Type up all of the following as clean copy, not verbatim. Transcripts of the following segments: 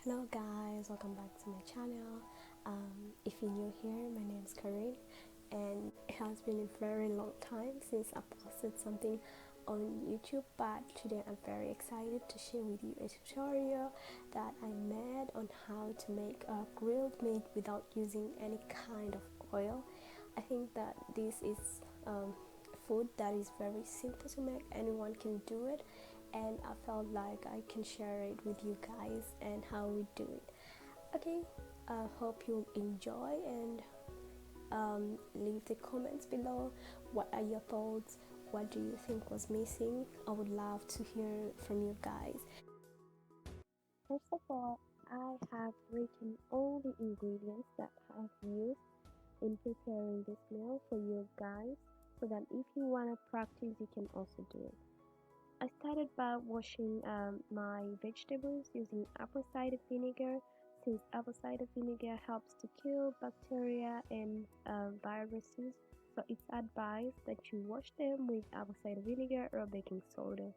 Hello guys, welcome back to my channel. If you're new here, my name is Corinne, and it has been a very long time since I posted something on YouTube, but today I'm very excited to share with you a tutorial that I made on how to make a grilled meat without using any kind of oil. I think that this is food that is very simple to make, anyone can do it, and I felt like I can share it with you guys and how we do it. Okay, I hope you'll enjoy, and leave the comments below. What are your thoughts? What do you think was missing? I would love to hear from you guys. First of all, I have written all the ingredients that I've used in preparing this meal for you guys, so that if you want to practice, you can also do it. I started by washing my vegetables using apple cider vinegar, since apple cider vinegar helps to kill bacteria and viruses. So it's advised that you wash them with apple cider vinegar or baking soda.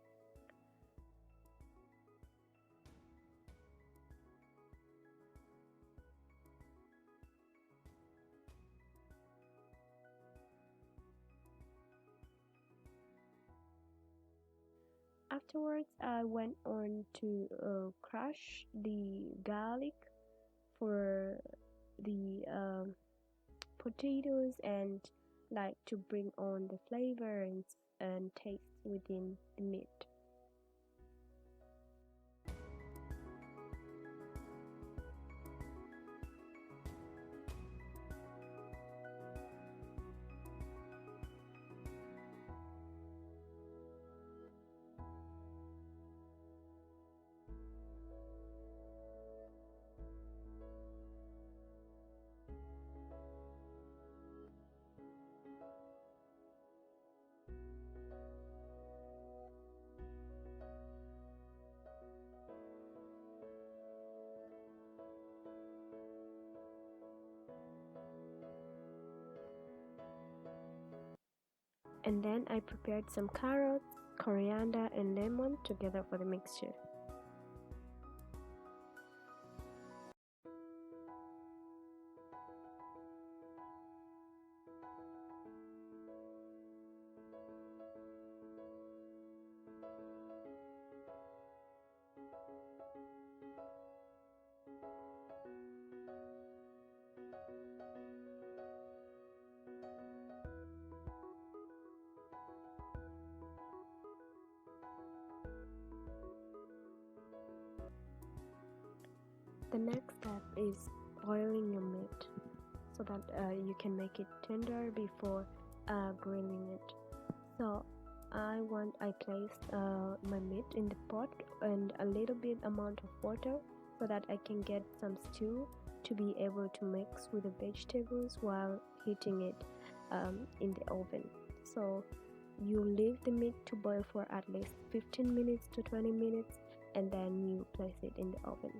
Afterwards, I went on to crush the garlic for the potatoes, and like to bring on the flavor and taste within the meat. And then I prepared some carrots, coriander and lemon together for the mixture. The next step is boiling your meat, so that you can make it tender before grilling it. So I placed my meat in the pot and a little bit amount of water, so that I can get some stew to be able to mix with the vegetables while heating it in the oven. So you leave the meat to boil for at least 15 minutes to 20 minutes, and then you place it in the oven.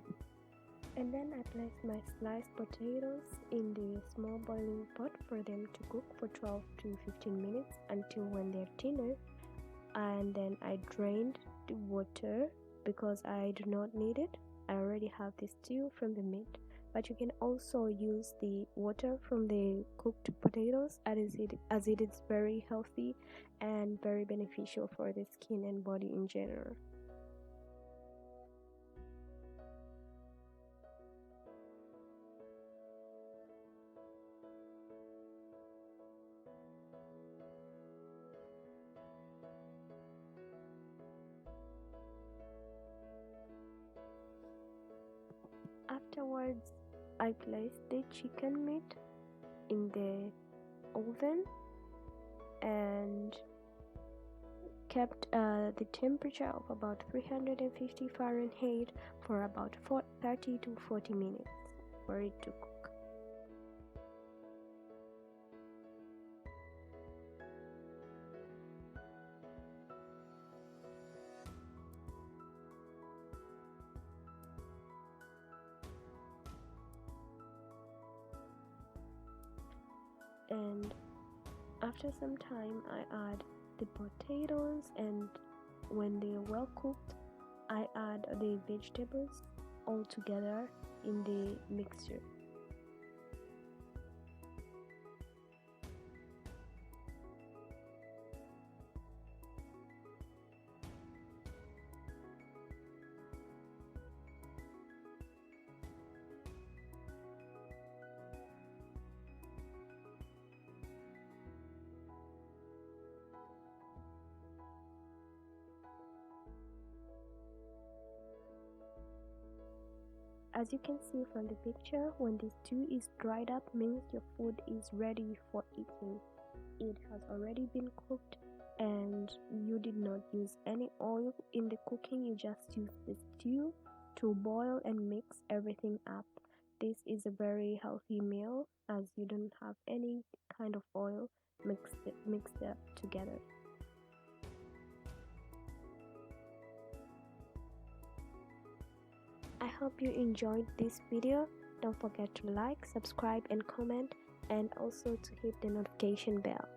And then I placed my sliced potatoes in the small boiling pot for them to cook for 12 to 15 minutes until when they're thinner. And then I drained the water because I do not need it. I already have the stew from the meat. But you can also use the water from the cooked potatoes, as it is very healthy and very beneficial for the skin and body in general. Afterwards, I placed the chicken meat in the oven and kept the temperature of about 350 Fahrenheit for about 30 to 40 minutes for it to cook. And after some time, I add the potatoes, and when they are well cooked, I add the vegetables all together in the mixture. As you can see from the picture, when the stew is dried up means your food is ready for eating. It has already been cooked and you did not use any oil in the cooking, you just used the stew to boil and mix everything up. This is a very healthy meal as you don't have any kind of oil mixed up together. I hope you enjoyed this video. Don't forget to like, subscribe and comment, and also to hit the notification bell.